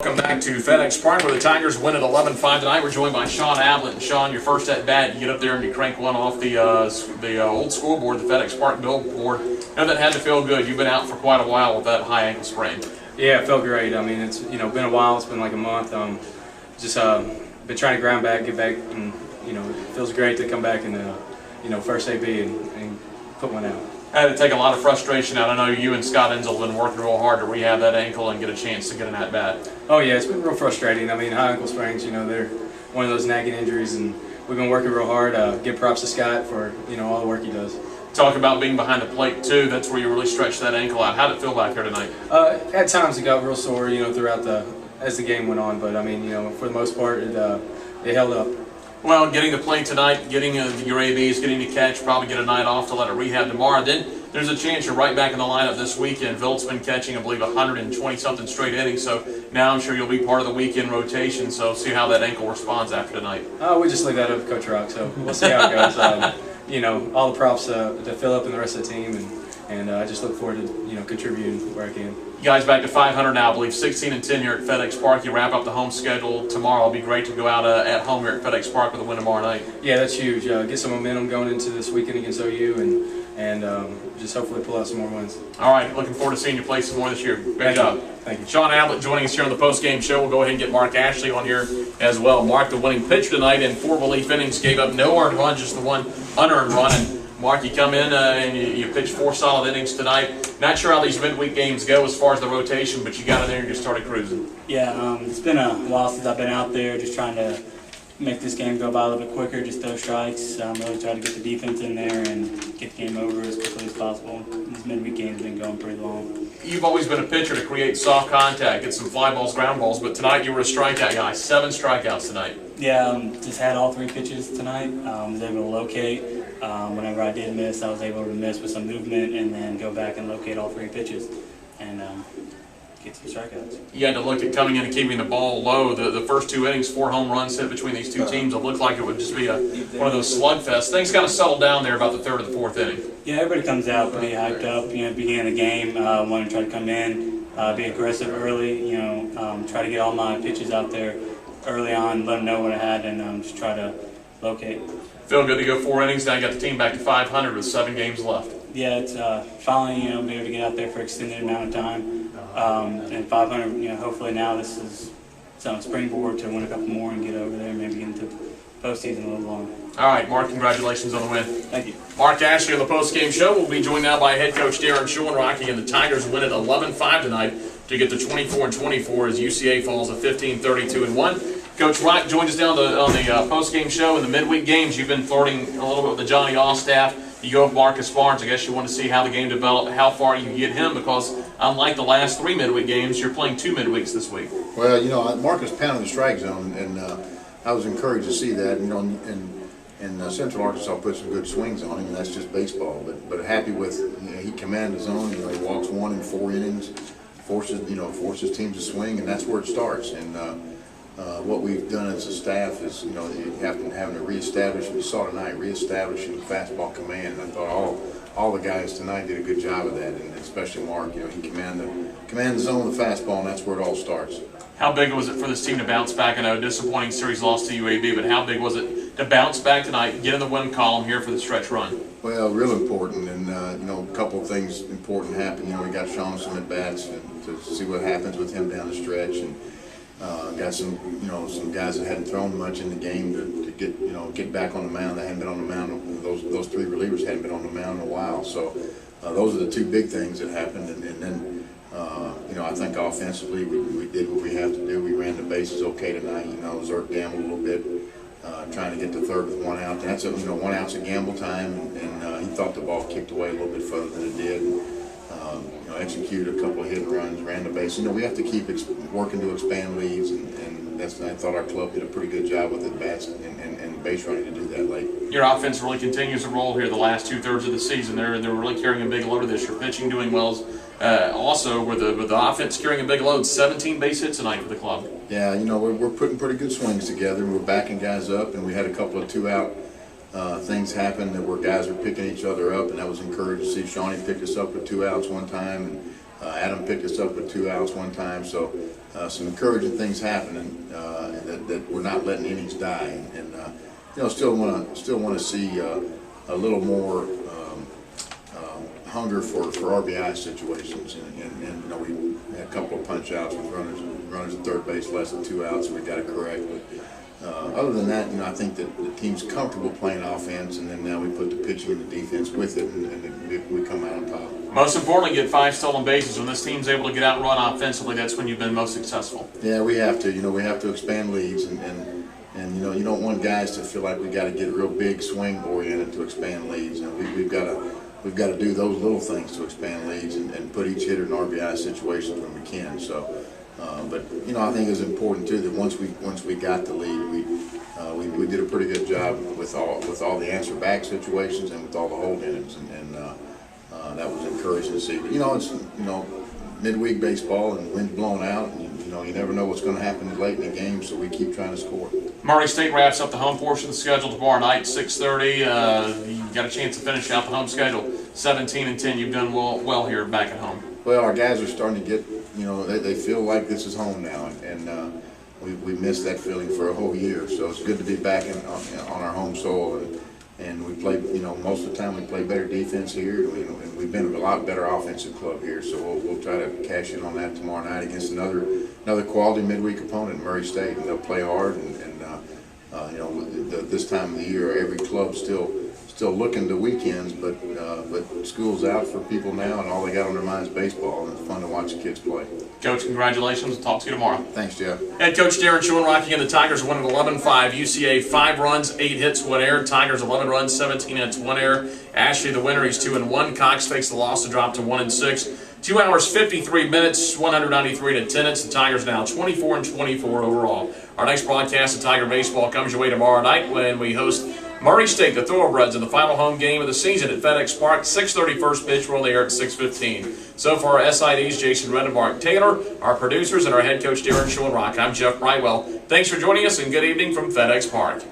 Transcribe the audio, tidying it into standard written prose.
Welcome back to FedExPark, where the Tigers win at 11-5 tonight. We're joined by Shawn Ablett. And Shawn, your first at bat, you get up there and you crank one off the old scoreboard, the FedExPark billboard. Now that had to feel good. You've been out for quite a while with that high ankle sprain. Yeah, it felt great. I mean, it's been a while. It's been like a month. Just been trying to grind back, get back, and it feels great to come back in the first AB and put one out. Had to take a lot of frustration out. I know you and Scott Enzel have been working real hard to rehab that ankle and get a chance to get an at bat. Oh yeah, it's been real frustrating. I mean, high ankle sprains, they're one of those nagging injuries, and we've been working real hard. Give props to Scott for all the work he does. Talk about being behind the plate too. That's where you really stretched that ankle out. How did it feel back here tonight? At times it got real sore, throughout as the game went on. But I mean, for the most part, it held up. Well, getting to play tonight, getting your ABs, getting to catch, probably get a night off to let it rehab tomorrow. Then there's a chance you're right back in the lineup this weekend. Vilt's been catching, I believe, 120-something straight innings, so now I'm sure you'll be part of the weekend rotation, so see how that ankle responds after tonight. We just leave that up to Coach Rock, so we'll see how it goes. All the props to Philip and the rest of the team, and I just look forward to contributing where I can. You guys back to 500 now, I believe, 16-10 here at FedExPark. You wrap up the home schedule tomorrow. It'll be great to go out at home here at FedExPark with a win tomorrow night. Yeah, that's huge. Get some momentum going into this weekend against OU, and just hopefully pull out some more wins. All right, looking forward to seeing you play some more this year. Great job. Thank you. Shawn Ablett joining us here on the postgame show. We'll go ahead and get Marc Ashley on here as well. Marc, the winning pitcher tonight in 4 relief innings, gave up no earned run, just the one unearned run. And Marc, you come in and you pitch 4 solid innings tonight. Not sure how these midweek games go as far as the rotation, but you got in there and just started cruising. Yeah, it's been a while since I've been out there, just trying to make this game go by a little bit quicker, just throw strikes, really try to get the defense in there and get the game over as quickly as possible. These midweek games have been going pretty long. You've always been a pitcher to create soft contact, get some fly balls, ground balls, but tonight you were a strikeout guy. 7 strikeouts tonight. Yeah, just had all 3 pitches tonight. Was able to locate. Whenever I did miss, I was able to miss with some movement and then go back and locate all 3 pitches and get some strikeouts. You had to look at coming in and keeping the ball low. The first 2 innings, 4 home runs hit between these 2 teams. It looked like it would just be one of those slugfests. Things kind of settled down there about the 3rd or the 4th inning. Yeah, everybody comes out pretty hyped up. At the beginning of the game, wanting to try to come in, be aggressive early. Try to get all my pitches out there early on, let them know what I had, and just try to locate. Feel good to go 4 innings. Now you got the team back to 500 with 7 games left. Yeah, it's finally being able to get out there for an extended amount of time, and 500. Hopefully now this is some springboard to win a couple more and get over there, and maybe get into postseason a little longer. All right, Marc, congratulations on the win. Thank you. Marc Ashley on the postgame show. We'll be joined now by head coach Daron Shanrock. Again, the Tigers win at 11-5 tonight to get to 24-24 as UCA falls at 15-32-1. Coach Rock joins us down on the postgame show. In the midweek games, you've been flirting a little bit with the Johnny Oss staff. You go with Marcus Barnes. I guess you want to see how the game developed, how far you can get him, because unlike the last 3 midweek games, you're playing 2 midweeks this week. Well, Marcus pounded the strike zone, and I was encouraged to see that. And Central Arkansas put some good swings on him, and that's just baseball. But happy with he commanded his zone. He walks 1 in 4 innings, forces teams to swing, and that's where it starts. And what we've done as a staff is, you having to reestablish. We saw tonight reestablishing fastball command. And I thought all the guys tonight did a good job of that, and especially Marc. He commanded the zone of the fastball, and that's where it all starts. How big was it for this team to bounce back? I know a disappointing series loss to UAB, but how big was it to bounce back tonight, get in the win column here for the stretch run? Well, real important, and a couple of things important happened. We got Shawn some at bats to see what happens with him down the stretch, and got some guys that hadn't thrown much in the game to get back on the mound. They hadn't been on the mound. Those 3 relievers hadn't been on the mound in a while. So those are the 2 big things that happened, and then. I think offensively we did what we have to do. We ran the bases okay tonight. Zerk gambled a little bit, trying to get to 3rd with 1 out. That's 1 out's a gamble time, and he thought the ball kicked away a little bit further than it did. Executed a couple of hit and runs, ran the base. We have to keep working to expand leads, and I thought our club did a pretty good job with the bats and base running to do that late. Your offense really continues to roll here the last 2/3 of the season. They're really carrying a big load of this. Your pitching doing well. Also, with the offense carrying a big load, 17 base hits tonight for the club. Yeah, we're putting pretty good swings together. We're backing guys up, and we had a couple of 2-out things happen that where guys were picking each other up, and that was encouraging to see. Shawnee picked us up with 2 outs one time, and Adam picked us up with 2 outs one time, so some encouraging things happening that we're not letting innings die, and you know, still want to see a little more hunger for RBI situations, and you know, we had a couple of punch outs with runners at third base, less than 2 outs, so we got it correct. But other than that, you know, I think that the team's comfortable playing offense, and then now we put the pitching and the defense with it, and we come out on top. Most importantly, get 5 stolen bases. When this team's able to get out and run offensively, that's when you've been most successful. Yeah, we have to. You know, we have to expand leads, and you know, you don't want guys to feel like we got to get real big swing oriented to expand leads. And we've got to do those little things to expand leads and put each hitter in RBI situations when we can. So, but you know, I think it's important too that once we got the lead, we did a pretty good job with all the answer back situations and with all the hold innings, and that was encouraging to see. But you know, it's midweek baseball and wind's blowing out, and you know, you never know what's going to happen late in the game, so we keep trying to score. Murray State wraps up the home portion of the schedule tomorrow night, 6:30. You got a chance to finish out the home schedule, 17-10. You've done well here back at home. Well, our guys are starting to get, you know, they feel like this is home now, and we missed that feeling for a whole year. So it's good to be back on our home soil, and we play, you know, most of the time we play better defense here, and we've been a lot better offensive club here. So we'll try to cash in on that tomorrow night against another quality midweek opponent, Murray State, and they'll play hard. And you know, this time of the year, every club's still looking to weekends, but school's out for people now, and all they got on their mind is baseball, and it's fun to watch the kids play. Coach, congratulations. We'll talk to you tomorrow. Thanks, Jeff. Head coach Daron Shanrock and the Tigers winning 11-5. UCA 5 runs, 8 hits, 1 error. Tigers 11 runs, 17 hits, 1 error. Ashley the winner. He's 2-1. Cox takes the loss to drop to 1-6. 2 hours 53 minutes, 193 in attendance. The Tigers now 24-24 overall. Our next broadcast of Tiger baseball comes your way tomorrow night when we host Murray State, the Thoroughbreds, in the final home game of the season at FedExPark. 6:30 first pitch. We're on the air at 6:15. So for our SIDs, Jason Red and Mark Taylor, our producers, and our head coach Daron Schoenrock, I'm Jeff Brightwell. Thanks for joining us, and good evening from FedExPark.